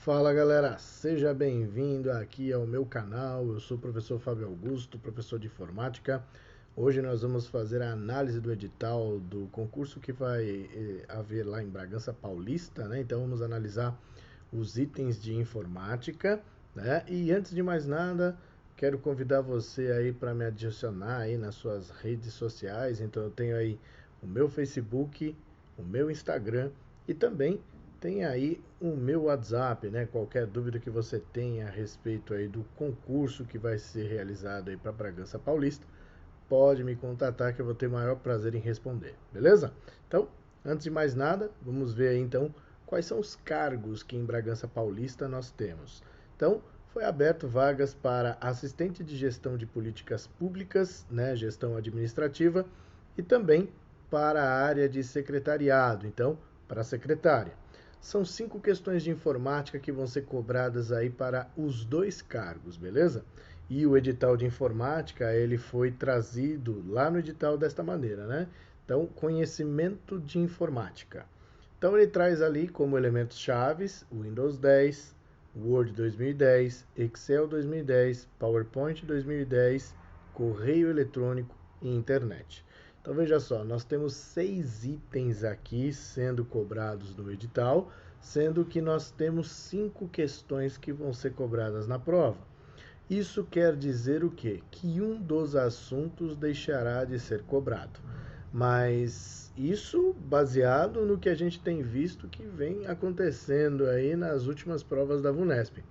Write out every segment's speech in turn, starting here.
Fala galera, seja bem-vindo aqui ao meu canal. Eu sou o professor Fábio Augusto, professor de informática. Hoje nós vamos fazer a análise do edital do concurso que vai haver lá em Bragança Paulista, né? Então vamos analisar os itens de informática, né? E antes de mais nada, quero convidar você aí para me adicionar aí nas suas redes sociais. Então eu tenho aí o meu Facebook, o meu Instagram e também tem aí o meu WhatsApp, né? Qualquer dúvida que você tenha a respeito aí do concurso que vai ser realizado aí para Bragança Paulista, pode me contatar que eu vou ter o maior prazer em responder, beleza? Então, antes de mais nada, vamos ver aí então quais são os cargos que em Bragança Paulista nós temos. Então, foi aberto vagas para assistente de gestão de políticas públicas, né, gestão administrativa, e também para a área de secretariado, então, para a secretária. São 5 questões de informática que vão ser cobradas aí para os dois cargos, beleza? E o edital de informática, ele foi trazido lá no edital desta maneira, né? Então, conhecimento de informática. Então, ele traz ali como elementos chaves o Windows 10, Word 2010, Excel 2010, PowerPoint 2010, correio eletrônico e internet. Então veja só, nós temos 6 itens aqui sendo cobrados no edital, sendo que nós temos 5 questões que vão ser cobradas na prova. Isso quer dizer o quê? Que um dos assuntos deixará de ser cobrado. Mas isso baseado no que a gente tem visto que vem acontecendo aí nas últimas provas da VUNESP.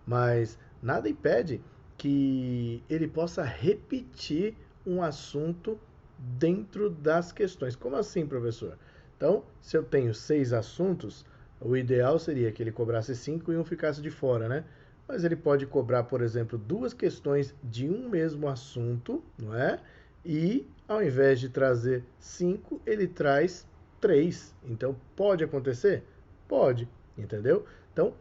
Mas nada impede que ele possa repetir um assunto dentro das questões. Como assim, professor? Então, se eu tenho 6 assuntos, o ideal seria que ele cobrasse 5 e um ficasse de fora, né? Mas ele pode cobrar, por exemplo, 2 questões de um mesmo assunto, não é? E ao invés de trazer 5, ele traz 3. Então, pode acontecer? Pode, entendeu? Então,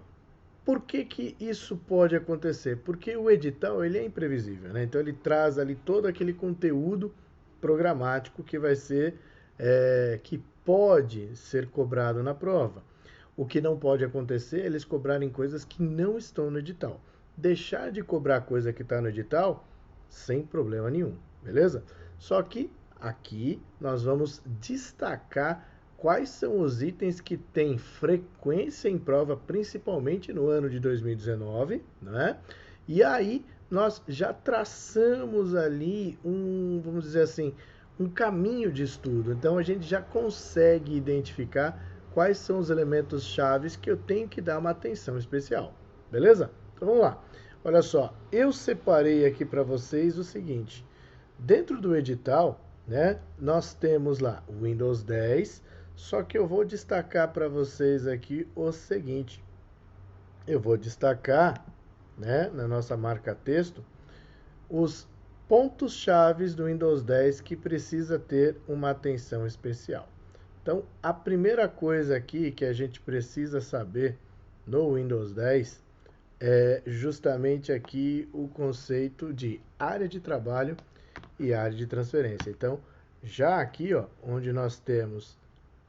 por que que isso pode acontecer? Porque o edital ele é imprevisível, né? Então ele traz ali todo aquele conteúdo programático que vai ser, que pode ser cobrado na prova. O que não pode acontecer é eles cobrarem coisas que não estão no edital. Deixar de cobrar coisa que está no edital, sem problema nenhum, beleza? Só que aqui nós vamos destacar quais são os itens que têm frequência em prova, principalmente no ano de 2019, né? E aí nós já traçamos ali vamos dizer assim, um caminho de estudo. Então a gente já consegue identificar quais são os elementos chaves que eu tenho que dar uma atenção especial. Beleza? Então vamos lá. Olha só, eu separei aqui para vocês o seguinte. Dentro do edital, né, nós temos lá o Windows 10, só que eu vou destacar para vocês aqui o seguinte. Eu vou destacar, né, na nossa marca texto, os pontos chaves do Windows 10 que precisa ter uma atenção especial. Então, a primeira coisa aqui que a gente precisa saber no Windows 10 é justamente aqui o conceito de área de trabalho e área de transferência. Então, já aqui, ó, onde nós temos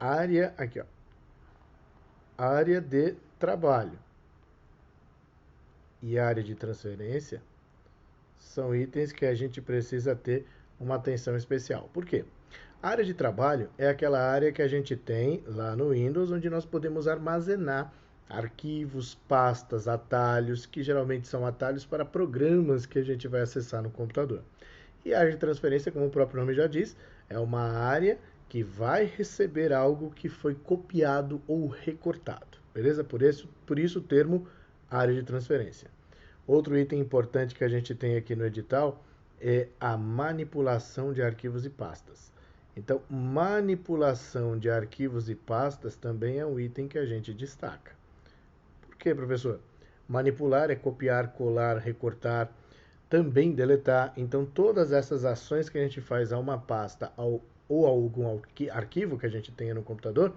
área, aqui, ó, área de trabalho e área de transferência, são itens que a gente precisa ter uma atenção especial. Por quê? A área de trabalho é aquela área que a gente tem lá no Windows, onde nós podemos armazenar arquivos, pastas, atalhos, que geralmente são atalhos para programas que a gente vai acessar no computador. E a área de transferência, como o próprio nome já diz, é uma área que vai receber algo que foi copiado ou recortado. Beleza? Por isso o termo área de transferência. Outro item importante que a gente tem aqui no edital é a manipulação de arquivos e pastas. Então, manipulação de arquivos e pastas também é um item que a gente destaca. Por quê, professor? Manipular é copiar, colar, recortar, também deletar. Então, todas essas ações que a gente faz a uma pasta ou a algum arquivo que a gente tenha no computador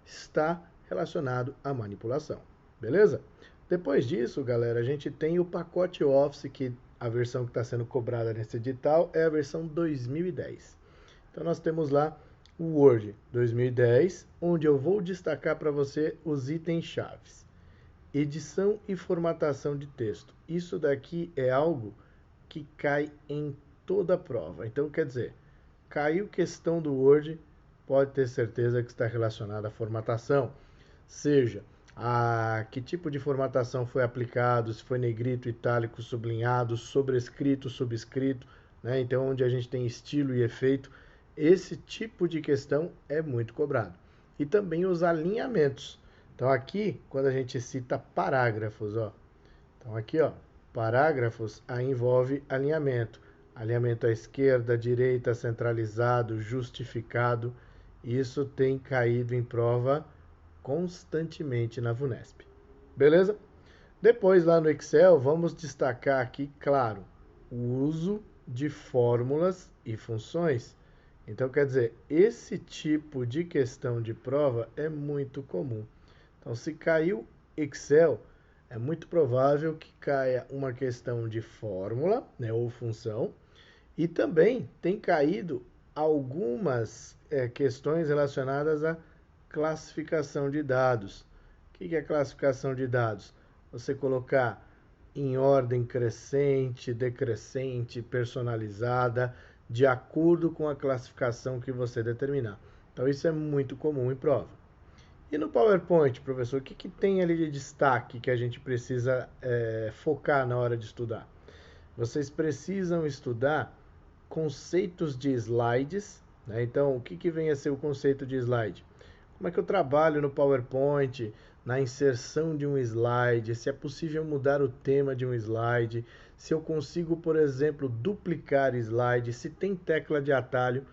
está relacionado à manipulação. Beleza? Depois disso, galera, a gente tem o pacote Office, que a versão que está sendo cobrada nesse edital é a versão 2010. Então, nós temos lá o Word 2010, onde eu vou destacar para você os itens chaves. edição e formatação de texto. Isso daqui é algo que cai em toda a prova. Então, quer dizer, caiu questão do Word, pode ter certeza que está relacionada à formatação. Seja a que tipo de formatação foi aplicado, se foi negrito, itálico, sublinhado, sobrescrito, subscrito, né? Então, onde a gente tem estilo e efeito, esse tipo de questão é muito cobrado. E também os alinhamentos. Então, aqui, quando a gente cita parágrafos, ó. Então, aqui, ó, parágrafos, aí envolve alinhamento. Alinhamento à esquerda, à direita, centralizado, justificado. Isso tem caído em prova constantemente na VUNESP. Beleza? Depois, lá no Excel, vamos destacar aqui, claro, o uso de fórmulas e funções. Então, quer dizer, esse tipo de questão de prova é muito comum. Então, se caiu Excel, é muito provável que caia uma questão de fórmula, né, ou função, e também tem caído algumas questões relacionadas à classificação de dados. O que é classificação de dados? Você colocar em ordem crescente, decrescente, personalizada, de acordo com a classificação que você determinar. Então, isso é muito comum em prova. E no PowerPoint, professor, o que tem ali de destaque que a gente precisa focar na hora de estudar? Vocês precisam estudar conceitos de slides, né? Então, o que vem a ser o conceito de slide? Como é que eu trabalho no PowerPoint, na inserção de um slide, se é possível mudar o tema de um slide, se eu consigo, por exemplo, duplicar slide, se tem tecla de atalho.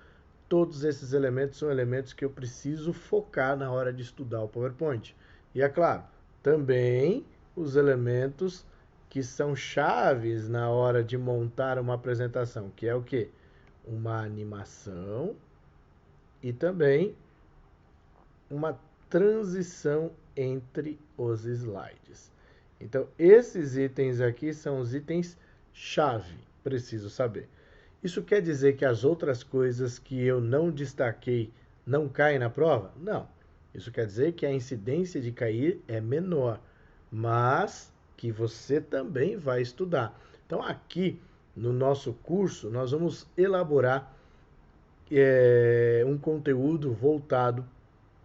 Todos esses elementos são elementos que eu preciso focar na hora de estudar o PowerPoint. E é claro, também os elementos que são chaves na hora de montar uma apresentação, que é o quê? Uma animação e também uma transição entre os slides. Então, esses itens aqui são os itens chave, preciso saber. Isso quer dizer que as outras coisas que eu não destaquei não caem na prova? Não. Isso quer dizer que a incidência de cair é menor, mas que você também vai estudar. Então, aqui no nosso curso, nós vamos elaborar um conteúdo voltado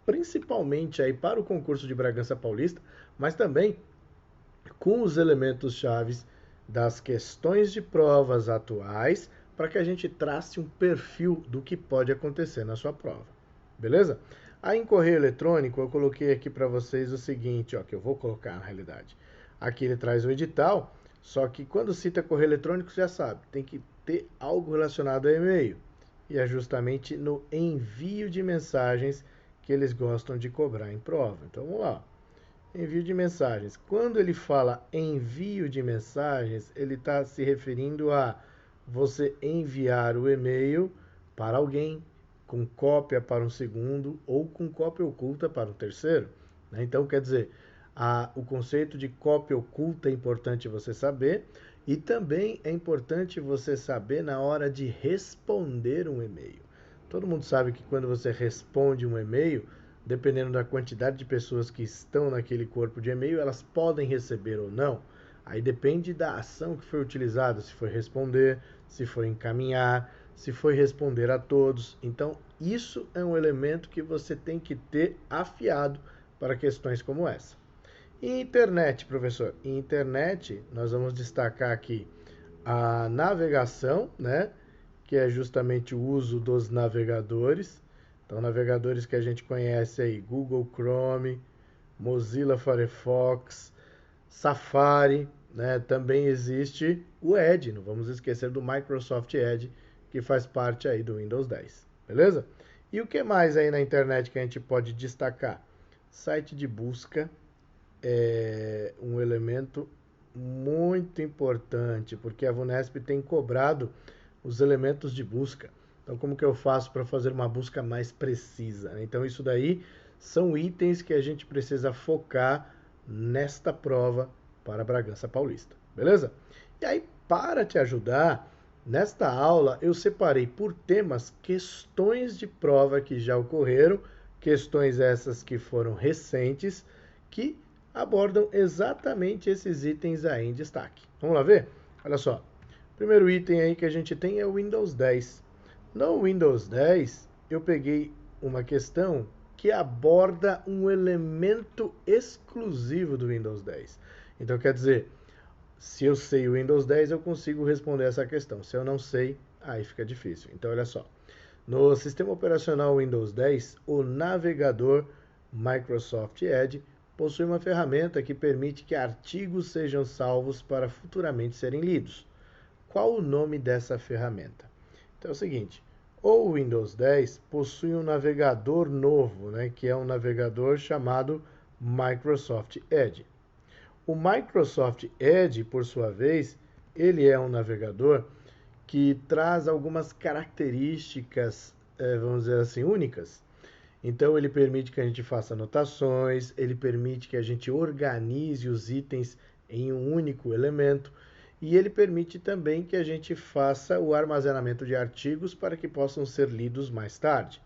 principalmente aí para o concurso de Bragança Paulista, mas também com os elementos chaves das questões de provas atuais, para que a gente trace um perfil do que pode acontecer na sua prova. Beleza? Aí em correio eletrônico eu coloquei aqui para vocês o seguinte, ó, que eu vou colocar na realidade. Aqui ele traz o edital, só que quando cita correio eletrônico, você já sabe, tem que ter algo relacionado a e-mail. E é justamente no envio de mensagens que eles gostam de cobrar em prova. Então vamos lá. Envio de mensagens. Quando ele fala envio de mensagens, ele está se referindo a você enviar o e-mail para alguém, com cópia para um segundo ou com cópia oculta para um terceiro. Então, quer dizer, o conceito de cópia oculta é importante você saber e também é importante você saber na hora de responder um e-mail. Todo mundo sabe que quando você responde um e-mail, dependendo da quantidade de pessoas que estão naquele corpo de e-mail, elas podem receber ou não. Aí depende da ação que foi utilizada, se foi responder, se foi encaminhar, se foi responder a todos. Então, isso é um elemento que você tem que ter afiado para questões como essa. E internet, professor? Em internet, nós vamos destacar aqui a navegação, né? Que é justamente o uso dos navegadores. Então, navegadores que a gente conhece aí, Google Chrome, Mozilla Firefox, Safari, né? Também existe o Edge, não vamos esquecer do Microsoft Edge, que faz parte aí do Windows 10, beleza? E o que mais aí na internet que a gente pode destacar? Site de busca é um elemento muito importante, porque a VUNESP tem cobrado os elementos de busca. Então, como que eu faço para fazer uma busca mais precisa? Então, isso daí são itens que a gente precisa focar nesta prova para Bragança Paulista, beleza? E aí, para te ajudar, nesta aula eu separei por temas questões de prova que já ocorreram, questões essas que foram recentes, que abordam exatamente esses itens aí em destaque. Vamos lá ver? Olha só. O primeiro item aí que a gente tem é o Windows 10. No Windows 10, eu peguei uma questão que aborda um elemento exclusivo do Windows 10. Então, quer dizer, se eu sei o Windows 10, eu consigo responder essa questão. Se eu não sei, aí fica difícil. Então, olha só. No sistema operacional Windows 10, o navegador Microsoft Edge possui uma ferramenta que permite que artigos sejam salvos para futuramente serem lidos. Qual o nome dessa ferramenta? Então é o seguinte, o Windows 10 possui um navegador novo, né, que é um navegador chamado Microsoft Edge. O Microsoft Edge, por sua vez, ele é um navegador que traz algumas características, vamos dizer assim, únicas. Então, ele permite que a gente faça anotações, ele permite que a gente organize os itens em um único elemento e ele permite também que a gente faça o armazenamento de artigos para que possam ser lidos mais tarde.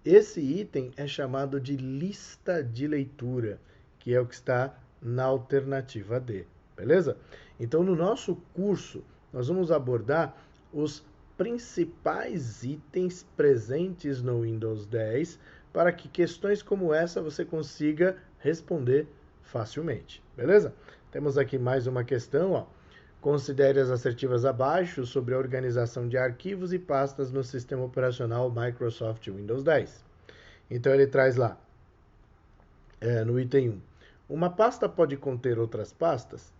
Esse item é chamado de lista de leitura, que é o que está na alternativa D, beleza? Então, no nosso curso, nós vamos abordar os principais itens presentes no Windows 10 para que questões como essa você consiga responder facilmente, beleza? Temos aqui mais uma questão, ó. Considere as assertivas abaixo sobre a organização de arquivos e pastas no sistema operacional Microsoft Windows 10. Então ele traz lá, no item 1, uma pasta pode conter outras pastas?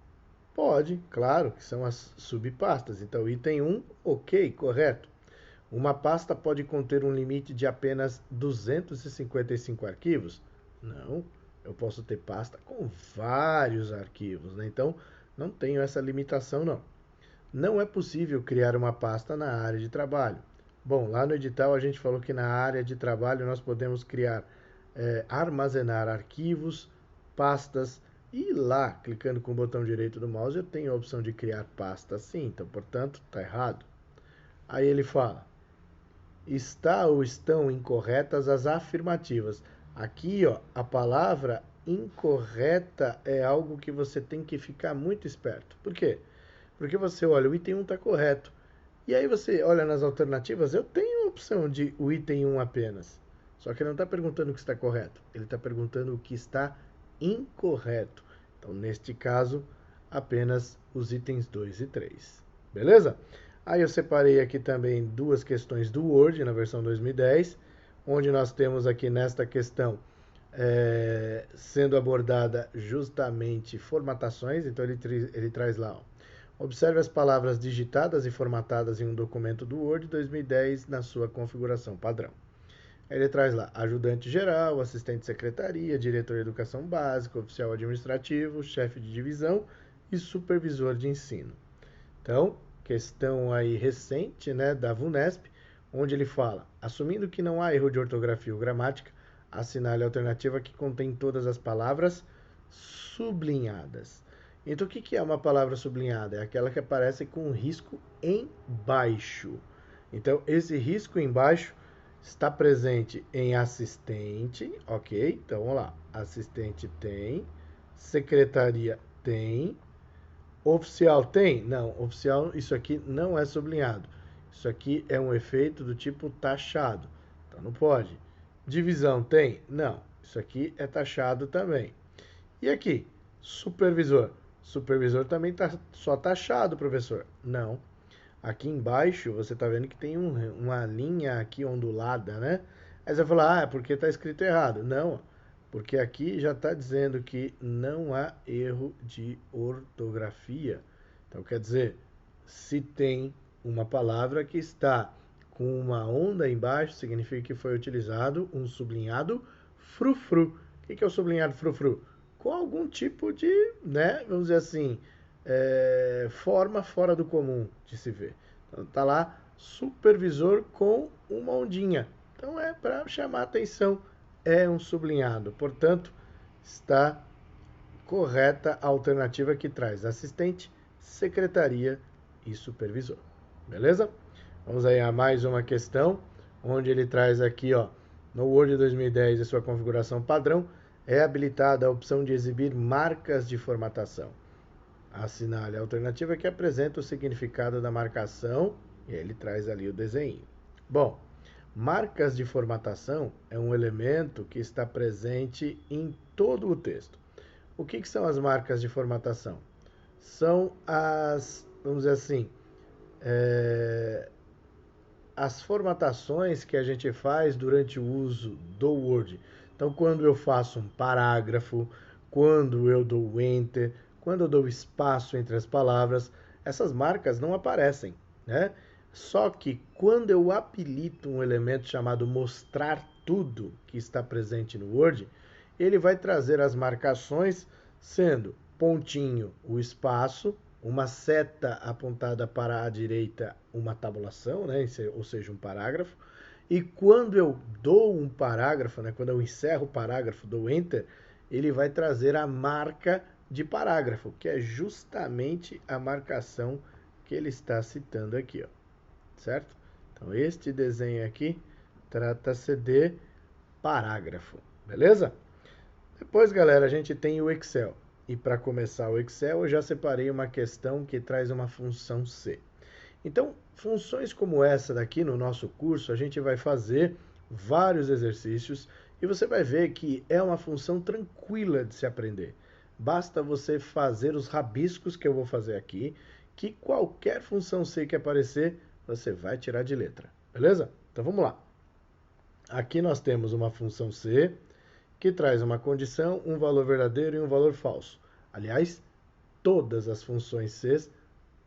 Pode, claro, que são as subpastas. Então, item 1, ok, correto. Uma pasta pode conter um limite de apenas 255 arquivos? Não, eu posso ter pasta com vários arquivos, né? Então, não tenho essa limitação, não. Não é possível criar uma pasta na área de trabalho. Bom, lá no edital a gente falou que na área de trabalho nós podemos criar, armazenar arquivos, pastas, e lá, clicando com o botão direito do mouse, eu tenho a opção de criar pasta sim, então, portanto, está errado. Aí ele fala, está ou estão incorretas as afirmativas. Aqui, ó, a palavra incorreta é algo que você tem que ficar muito esperto. Por quê? Porque você olha, o item 1 está correto. E aí você olha nas alternativas, eu tenho a opção de o item 1 apenas. Só que ele não está perguntando o que está correto, ele está perguntando o que está incorreto. Então, neste caso, apenas os itens 2 e 3. Beleza? Aí eu separei aqui também duas questões do Word, na versão 2010, onde nós temos aqui nesta questão sendo abordada justamente formatações. Então, ele traz lá, ó, observe as palavras digitadas e formatadas em um documento do Word 2010 na sua configuração padrão. Ele traz lá ajudante geral, assistente de secretaria, diretor de educação básica, oficial administrativo, chefe de divisão e supervisor de ensino. Então, questão aí recente, né, da VUNESP, onde ele fala, assumindo que não há erro de ortografia ou gramática, assinale a alternativa que contém todas as palavras sublinhadas. Então, o que é uma palavra sublinhada? É aquela que aparece com um risco embaixo. Então, esse risco embaixo está presente em assistente, ok? Então, vamos lá. Assistente tem, secretaria tem, oficial tem? Não, oficial, isso aqui não é sublinhado. Isso aqui é um efeito do tipo taxado, então não pode. Divisão tem? Não, isso aqui é taxado também. E aqui, supervisor? Supervisor também está só taxado, professor? Não. Aqui embaixo você está vendo que tem uma linha aqui ondulada, né? Aí você vai falar, é porque está escrito errado. Não, porque aqui já está dizendo que não há erro de ortografia. Então quer dizer, se tem uma palavra que está com uma onda embaixo, significa que foi utilizado um sublinhado frufru. O que é o sublinhado frufru? Com algum tipo de, né, vamos dizer assim, forma fora do comum de se ver. Então tá lá, supervisor com uma ondinha. Então é para chamar a atenção, é um sublinhado. Portanto, está correta a alternativa que traz assistente, secretaria e supervisor. Beleza? Vamos aí a mais uma questão, onde ele traz aqui, ó, no Word 2010 a sua configuração padrão, é habilitada a opção de exibir marcas de formatação. Assinale a alternativa que apresenta o significado da marcação e ele traz ali o desenho. Bom, marcas de formatação é um elemento que está presente em todo o texto. O que são as marcas de formatação? São vamos dizer assim, as formatações que a gente faz durante o uso do Word. Então, quando eu faço um parágrafo, quando eu dou Enter, quando eu dou espaço entre as palavras, essas marcas não aparecem, né? Só que quando eu habilito um elemento chamado mostrar tudo que está presente no Word, ele vai trazer as marcações sendo pontinho o espaço, uma seta apontada para a direita, uma tabulação, né? Ou seja, um parágrafo. E quando eu dou um parágrafo, né? Quando eu encerro o parágrafo, dou Enter, ele vai trazer a marca de parágrafo, que é justamente a marcação que ele está citando aqui, ó. Certo? Então, este desenho aqui trata-se de parágrafo, beleza? Depois, galera, a gente tem o Excel. E para começar o Excel, eu já separei uma questão que traz uma função C. Então, funções como essa daqui no nosso curso, a gente vai fazer vários exercícios e você vai ver que é uma função tranquila de se aprender. Basta você fazer os rabiscos que eu vou fazer aqui, que qualquer função C que aparecer, você vai tirar de letra, beleza? Então vamos lá. Aqui nós temos uma função C, que traz uma condição, um valor verdadeiro e um valor falso. Aliás, todas as funções C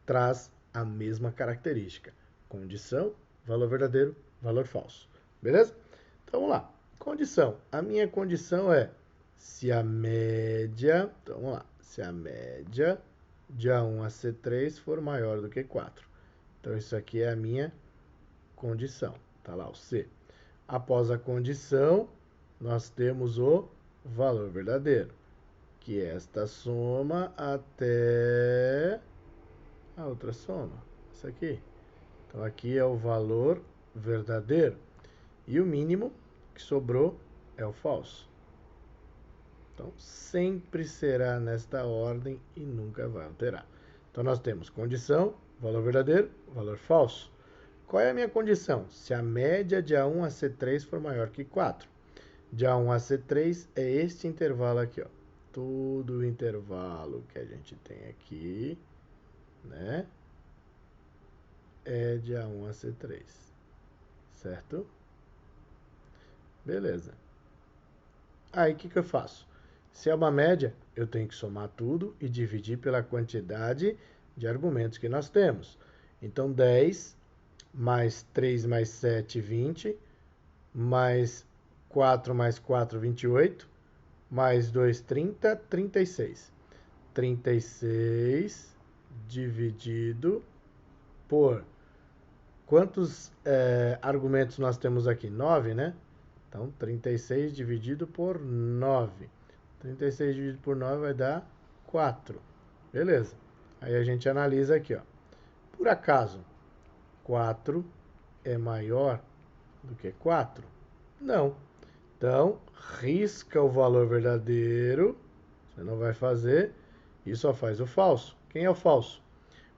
traz a mesma característica. Condição, valor verdadeiro, valor falso. Beleza? Então vamos lá. Condição. A minha condição é se a média, então vamos lá, se a média de A1 a C3 for maior do que 4. Então isso aqui é a minha condição. Tá lá o C. Após a condição, nós temos o valor verdadeiro, que é esta soma até a outra soma, isso aqui. Então aqui é o valor verdadeiro. E o mínimo que sobrou é o falso. Então sempre será nesta ordem e nunca vai alterar. Então nós temos condição, valor verdadeiro, valor falso. Qual é a minha condição? Se a média de A1 a C3 for maior que 4. De A1 a C3 é este intervalo aqui, ó. Todo o intervalo que a gente tem aqui, né? É de A1 a C3. Certo? Beleza. Aí o que eu faço? Se é uma média, eu tenho que somar tudo e dividir pela quantidade de argumentos que nós temos. Então 10 mais 3 mais 7, 20, mais 4 mais 4, 28, mais 2, 30, 36. 36 dividido por quantos argumentos nós temos aqui? 9, né? Então, 36 dividido por 9. 36 dividido por 9 vai dar 4. Beleza. Aí a gente analisa aqui, ó. Por acaso, 4 é maior do que 4? Não. Então, risca o valor verdadeiro. Você não vai fazer. E só faz o falso. Quem é o falso?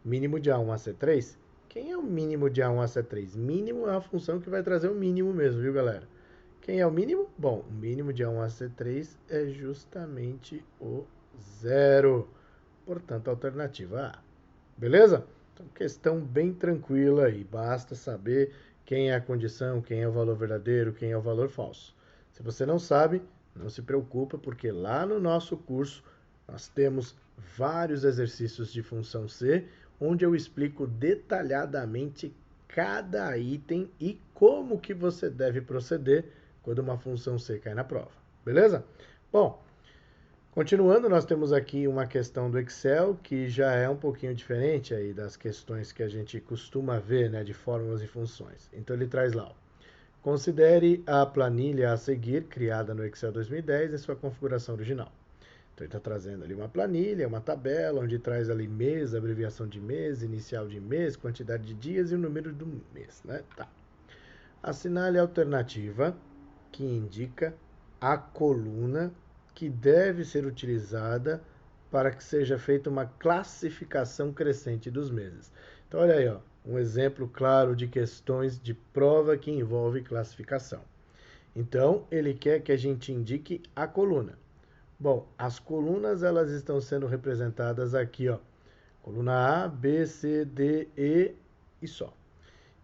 Mínimo de A1 a C3? Quem é o mínimo de A1 a C3? Mínimo é uma função que vai trazer o mínimo mesmo, viu, galera? Quem é o mínimo? Bom, o mínimo de A1 a C3 é justamente o 0. Portanto, a alternativa A. Beleza? Então, questão bem tranquila aí. Basta saber quem é a condição, quem é o valor verdadeiro, quem é o valor falso. Se você não sabe, não se preocupa, porque lá no nosso curso nós temos vários exercícios de função C, onde eu explico detalhadamente cada item e como que você deve proceder quando uma função C cai na prova. Beleza? Bom, continuando, nós temos aqui uma questão do Excel que já é um pouquinho diferente aí das questões que a gente costuma ver, né, de fórmulas e funções. Então ele traz lá, ó, considere a planilha a seguir, criada no Excel 2010 em sua configuração original. Então ele está trazendo ali uma planilha, uma tabela, onde traz ali mês, abreviação de mês, inicial de mês, quantidade de dias e o número do mês, né? Tá. Assinale a alternativa que indica a coluna que deve ser utilizada para que seja feita uma classificação crescente dos meses. Então, olha aí, ó, um exemplo claro de questões de prova que envolve classificação. Então, ele quer que a gente indique a coluna. Bom, as colunas elas estão sendo representadas aqui, ó. Coluna A, B, C, D, E e só.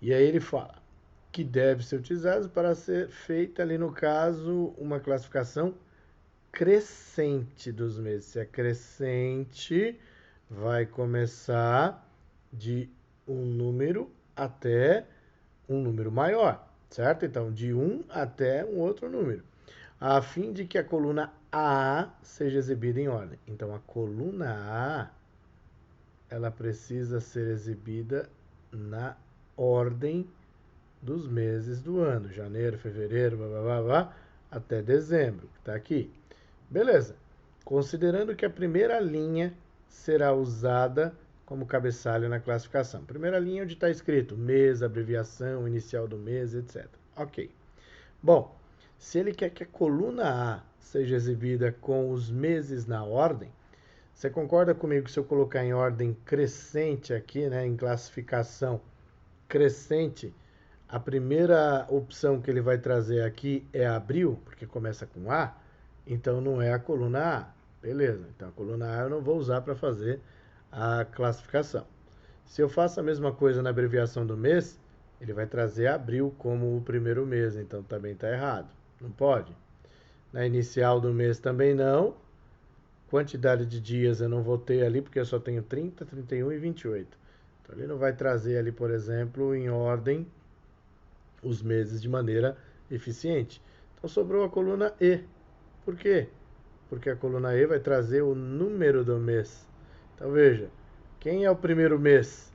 E aí ele fala que deve ser utilizado para ser feita ali no caso uma classificação crescente dos meses. Se é crescente, vai começar de um número até um número maior, certo? Então, de 1 até um outro número, a fim de que a coluna A seja exibida em ordem. Então, a coluna A, ela precisa ser exibida na ordem dos meses do ano, janeiro, fevereiro, blá, blá, blá, blá, até dezembro, que está aqui. Beleza. Considerando que a primeira linha será usada como cabeçalho na classificação. Primeira linha onde está escrito mês, abreviação, inicial do mês, etc. Ok. Bom, se ele quer que a coluna A seja exibida com os meses na ordem, você concorda comigo que se eu colocar em ordem crescente aqui, né, em classificação crescente, a primeira opção que ele vai trazer aqui é abril, porque começa com A, então não é a coluna A. Beleza, então a coluna A eu não vou usar para fazer a classificação. Se eu faço a mesma coisa na abreviação do mês, ele vai trazer abril como o primeiro mês, então também está errado. Não pode. Na inicial do mês também não. Quantidade de dias eu não vou ter ali, porque eu só tenho 30, 31 e 28. Então ele não vai trazer ali, por exemplo, em ordem os meses de maneira eficiente. Então sobrou a coluna E. Por quê? Porque a coluna E vai trazer o número do mês. Então veja, quem é o primeiro mês?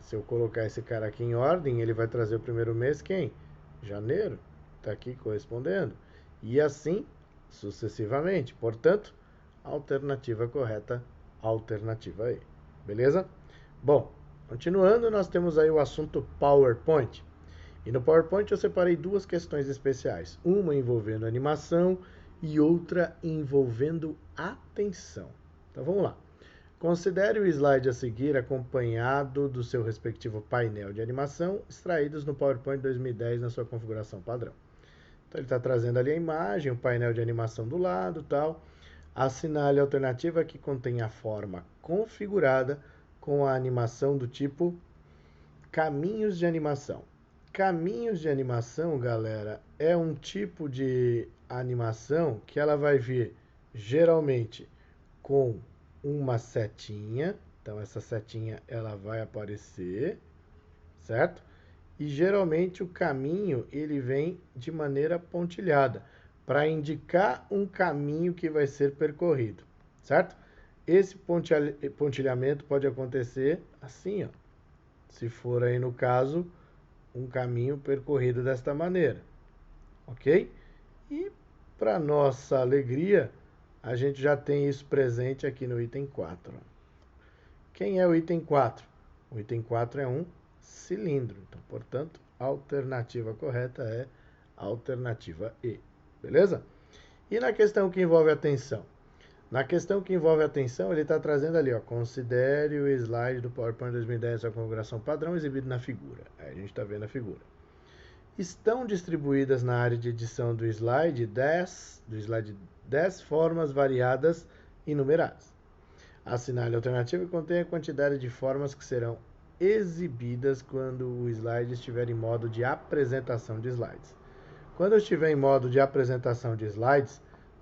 Se eu colocar esse cara aqui em ordem, ele vai trazer o primeiro mês quem? Janeiro. Está aqui correspondendo. E assim sucessivamente. Portanto, alternativa correta, alternativa E. Beleza? Bom, continuando, nós temos aí o assunto PowerPoint. E no PowerPoint eu separei duas questões especiais. Uma envolvendo animação e outra envolvendo atenção. Então vamos lá. Considere o slide a seguir acompanhado do seu respectivo painel de animação extraídos no PowerPoint 2010 na sua configuração padrão. Então ele está trazendo ali a imagem, o painel de animação do lado, tal. Assinale a alternativa que contém a forma configurada com a animação do tipo caminhos de animação. Caminhos de animação, galera, é um tipo de animação que ela vai vir geralmente com uma setinha. Então essa setinha ela vai aparecer, certo? E geralmente o caminho ele vem de maneira pontilhada para indicar um caminho que vai ser percorrido, certo? Esse pontilhamento pode acontecer assim, ó. Se for aí no caso um caminho percorrido desta maneira, ok? E para nossa alegria, a gente já tem isso presente aqui no item 4. Quem é o item 4? O item 4 é um cilindro, então, portanto, a alternativa correta é a alternativa E, beleza? E na questão que envolve a tensão? Na questão que envolve a tensão, ele está trazendo ali, ó, considere o slide do PowerPoint 2010, a configuração padrão exibido na figura. Aí a gente está vendo a figura. Estão distribuídas na área de edição do slide 10 formas variadas e numeradas. Assinale a alternativa que contém a quantidade de formas que serão exibidas quando o slide estiver em modo de apresentação de slides. Quando eu estiver em modo de apresentação de slides,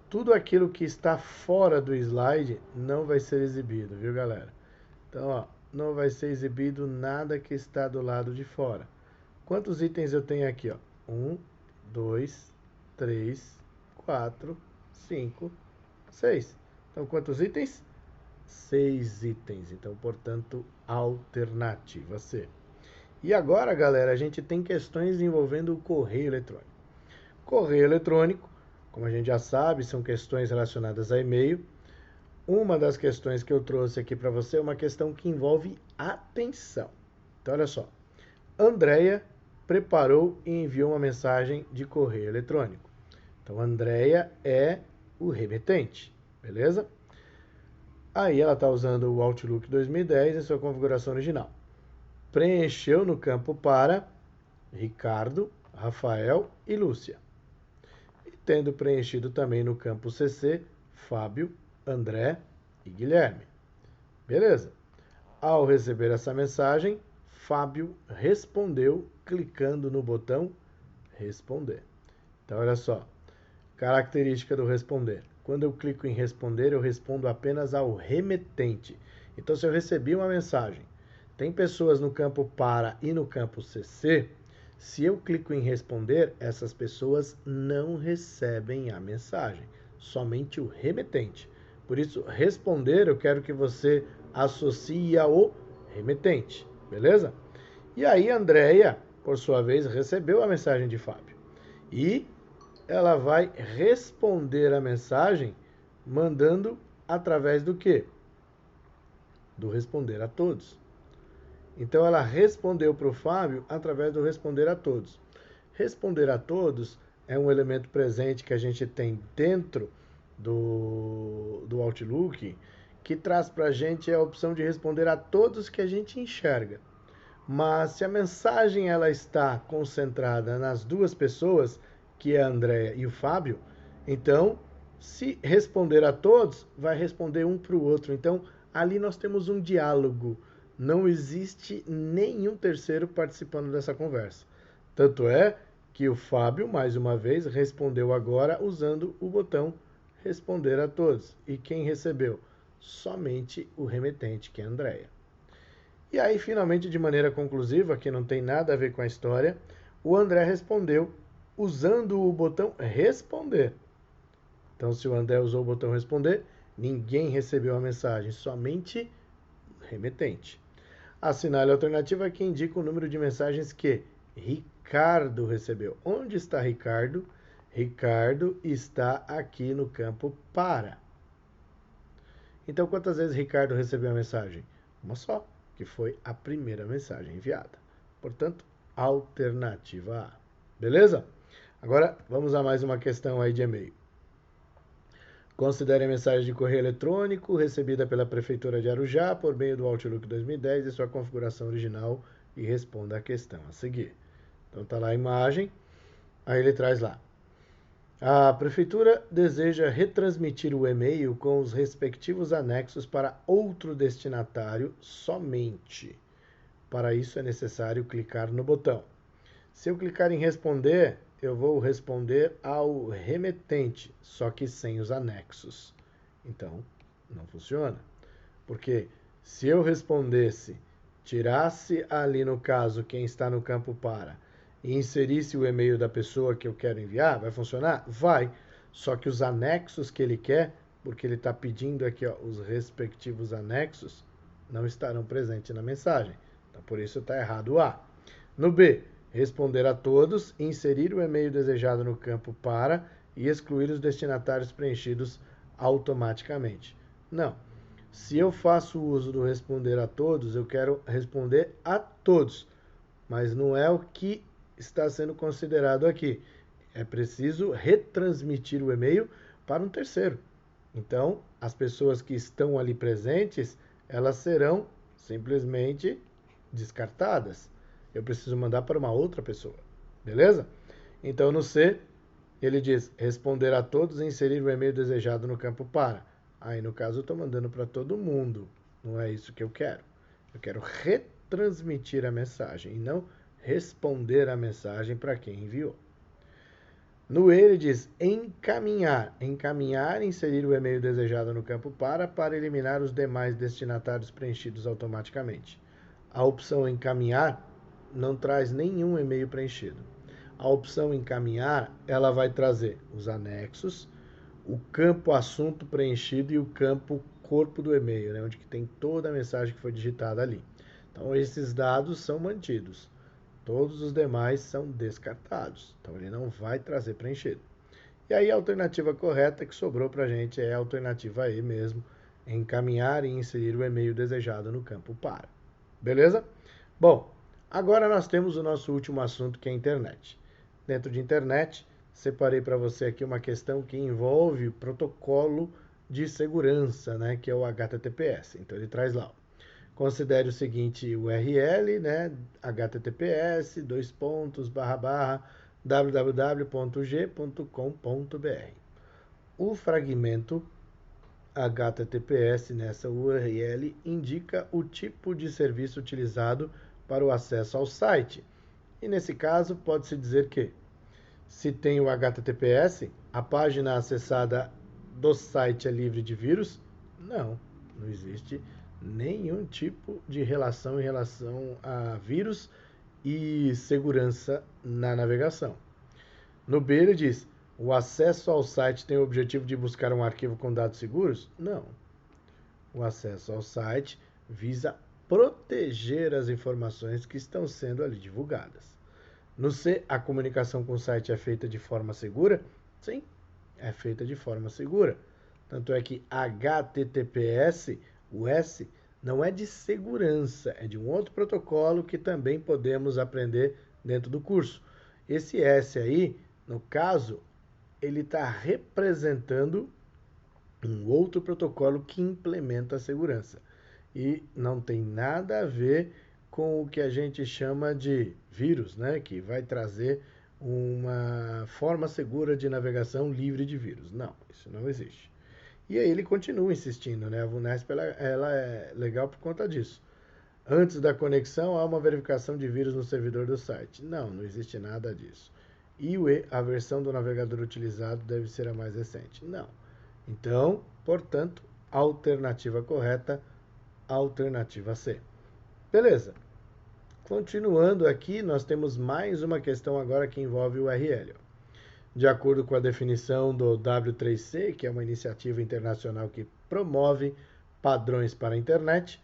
tudo aquilo que está fora do slide não vai ser exibido, viu, galera? Então, ó, não vai ser exibido nada que está do lado de fora. Quantos itens eu tenho aqui, ó? 1, 2, 3, 4, 5, 6. Então, quantos itens? 6 itens. Então, portanto, alternativa C. E agora, galera, a gente tem questões envolvendo o correio eletrônico. Correio eletrônico, como a gente já sabe, são questões relacionadas a e-mail. Uma das questões que eu trouxe aqui para você é uma questão que envolve atenção. Então, olha só. Andréia preparou e enviou uma mensagem de correio eletrônico. Então, Andréia é o remetente, beleza? Aí ela está usando o Outlook 2010 em sua configuração original. Preencheu no campo para Ricardo, Rafael e Lúcia. E tendo preenchido também no campo CC, Fábio, André e Guilherme. Beleza. Ao receber essa mensagem, Fábio respondeu clicando no botão responder. Então, olha só, característica do responder. Quando eu clico em responder, eu respondo apenas ao remetente. Então, se eu recebi uma mensagem, tem pessoas no campo para e no campo CC, se eu clico em responder, essas pessoas não recebem a mensagem, somente o remetente. Por isso, responder, eu quero que você associe ao remetente, beleza? E aí, Andréia, por sua vez, recebeu a mensagem de Fábio. E ela vai responder a mensagem mandando através do quê? Do responder a todos. Então, ela respondeu para o Fábio através do responder a todos. Responder a todos é um elemento presente que a gente tem dentro do Outlook, que traz para a gente a opção de responder a todos que a gente enxerga. Mas se a mensagem ela está concentrada nas duas pessoas, que é a Andréia e o Fábio, então, se responder a todos, vai responder um para o outro. Então, ali nós temos um diálogo. Não existe nenhum terceiro participando dessa conversa. Tanto é que o Fábio, mais uma vez, respondeu agora usando o botão responder a todos. E quem recebeu? Somente o remetente, que é a Andréia. E aí, finalmente, de maneira conclusiva, que não tem nada a ver com a história, o André respondeu usando o botão responder. Então, se o André usou o botão responder, ninguém recebeu a mensagem, somente o remetente. Assinale a alternativa que indica o número de mensagens que Ricardo recebeu. Onde está Ricardo? Ricardo está aqui no campo para. Então, quantas vezes Ricardo recebeu a mensagem? Uma só, que foi a primeira mensagem enviada. Portanto, alternativa A. Beleza? Agora, vamos a mais uma questão aí de e-mail. Considere a mensagem de correio eletrônico recebida pela Prefeitura de Arujá por meio do Outlook 2010 e sua configuração original e responda a questão a seguir. Então tá lá a imagem, aí ele traz lá. A Prefeitura deseja retransmitir o e-mail com os respectivos anexos para outro destinatário somente. Para isso é necessário clicar no botão. Se eu clicar em responder, eu vou responder ao remetente, só que sem os anexos. Então, não funciona. Porque se eu respondesse, tirasse ali no caso quem está no campo para e inserisse o e-mail da pessoa que eu quero enviar, vai funcionar? Vai. Só que os anexos que ele quer, porque ele está pedindo aqui ó, os respectivos anexos, não estarão presentes na mensagem. Então, por isso está errado o A. No B, responder a todos, inserir o e-mail desejado no campo para e excluir os destinatários preenchidos automaticamente. Não. Se eu faço uso do responder a todos, eu quero responder a todos. Mas não é o que está sendo considerado aqui. É preciso retransmitir o e-mail para um terceiro. Então, as pessoas que estão ali presentes, elas serão simplesmente descartadas. Eu preciso mandar para uma outra pessoa. Beleza? Então, no C, ele diz responder a todos e inserir o e-mail desejado no campo para. Aí, no caso, eu estou mandando para todo mundo. Não é isso que eu quero. Eu quero retransmitir a mensagem e não responder a mensagem para quem enviou. No E, ele diz encaminhar. Encaminhar, inserir o e-mail desejado no campo para eliminar os demais destinatários preenchidos automaticamente. A opção encaminhar não traz nenhum e-mail preenchido. A opção encaminhar, ela vai trazer os anexos, o campo assunto preenchido e o campo corpo do e-mail, né, onde tem toda a mensagem que foi digitada ali. Então, esses dados são mantidos. Todos os demais são descartados. Então, ele não vai trazer preenchido. E aí, a alternativa correta que sobrou para a gente é a alternativa E mesmo, encaminhar e inserir o e-mail desejado no campo para. Beleza? Bom, agora nós temos o nosso último assunto, que é a internet. Dentro de internet, separei para você aqui uma questão que envolve protocolo de segurança, né, que é o HTTPS. Então ele traz lá, considere o seguinte URL, né, https://www.g.com.br. O fragmento HTTPS nessa URL indica o tipo de serviço utilizado para o acesso ao site. E nesse caso, pode-se dizer que, se tem o HTTPS, a página acessada do site é livre de vírus? Não, não existe nenhum tipo de relação em relação a vírus e segurança na navegação. No B ele diz, o acesso ao site tem o objetivo de buscar um arquivo com dados seguros? Não. O acesso ao site visa proteger as informações que estão sendo ali divulgadas. No C, a comunicação com o site é feita de forma segura? Sim, é feita de forma segura. Tanto é que HTTPS, o S, não é de segurança, é de um outro protocolo que também podemos aprender dentro do curso. Esse S aí, no caso, ele está representando um outro protocolo que implementa a segurança. E não tem nada a ver com o que a gente chama de vírus, né? Que vai trazer uma forma segura de navegação livre de vírus. Não, isso não existe. E aí ele continua insistindo, né? A VUNESP ela é legal por conta disso. Antes da conexão, há uma verificação de vírus no servidor do site. Não, não existe nada disso. E o E, a versão do navegador utilizado deve ser a mais recente. Não. Então, portanto, alternativa correta, alternativa C. Beleza. Continuando aqui, nós temos mais uma questão agora que envolve o URL. De acordo com a definição do W3C, que é uma iniciativa internacional que promove padrões para a internet,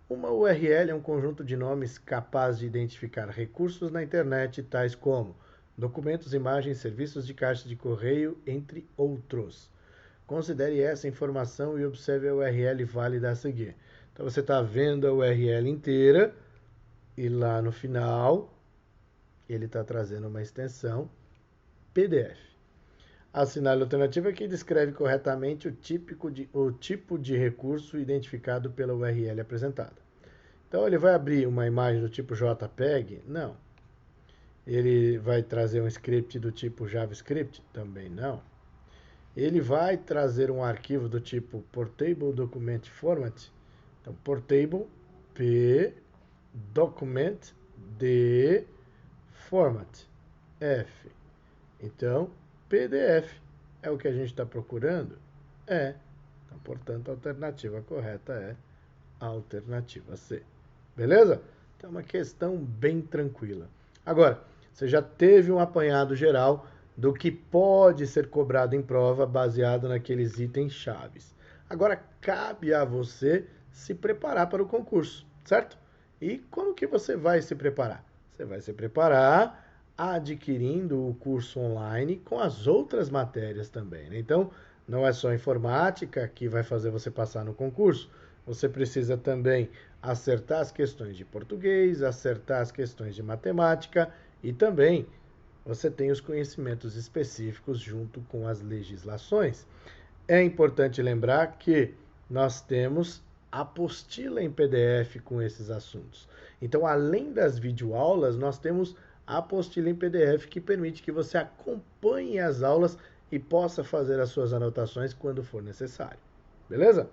uma URL é um conjunto de nomes capaz de identificar recursos na internet, tais como documentos, imagens, serviços de caixa de correio, entre outros. Considere essa informação e observe a URL válida a seguir. Então você está vendo a URL inteira e lá no final ele está trazendo uma extensão PDF. Assinale a alternativa que descreve corretamente o tipo de recurso identificado pela URL apresentada. Então ele vai abrir uma imagem do tipo JPEG? Não. Ele vai trazer um script do tipo JavaScript? Também não. Ele vai trazer um arquivo do tipo Portable Document Format? Então, Portable, P, Document, D, Format, F. Então, PDF é o que a gente está procurando? É. Então, portanto, a alternativa correta é a alternativa C. Beleza? Então, é uma questão bem tranquila. Agora, você já teve um apanhado geral do que pode ser cobrado em prova baseado naqueles itens chaves. Agora, cabe a você se preparar para o concurso, certo? E como que você vai se preparar? Você vai se preparar adquirindo o curso online com as outras matérias também, né? Então, não é só informática que vai fazer você passar no concurso. Você precisa também acertar as questões de português, acertar as questões de matemática e também você tem os conhecimentos específicos junto com as legislações. É importante lembrar que nós temos apostila em PDF com esses assuntos. Então, além das videoaulas, nós temos a apostila em PDF que permite que você acompanhe as aulas e possa fazer as suas anotações quando for necessário. Beleza?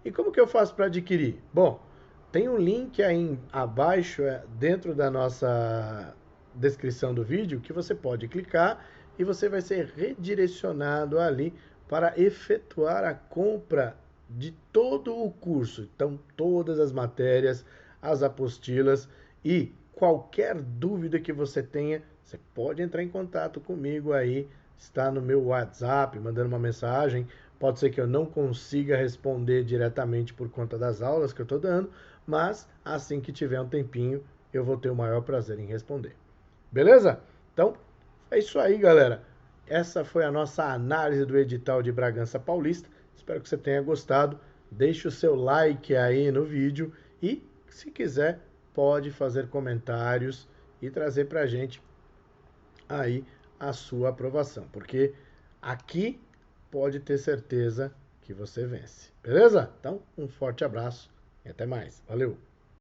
E como que eu faço para adquirir? Bom, tem um link aí abaixo, dentro da nossa descrição do vídeo, que você pode clicar e você vai ser redirecionado ali para efetuar a compra de todo o curso. Então, todas as matérias, as apostilas e qualquer dúvida que você tenha, você pode entrar em contato comigo aí, está no meu WhatsApp, mandando uma mensagem. Pode ser que eu não consiga responder diretamente por conta das aulas que eu estou dando, mas assim que tiver um tempinho, eu vou ter o maior prazer em responder. Beleza? Então, é isso aí, galera. Essa foi a nossa análise do edital de Bragança Paulista. Espero que você tenha gostado. Deixe o seu like aí no vídeo e, se quiser, pode fazer comentários e trazer para a gente aí a sua aprovação, porque aqui pode ter certeza que você vence. Beleza? Então, um forte abraço e até mais. Valeu!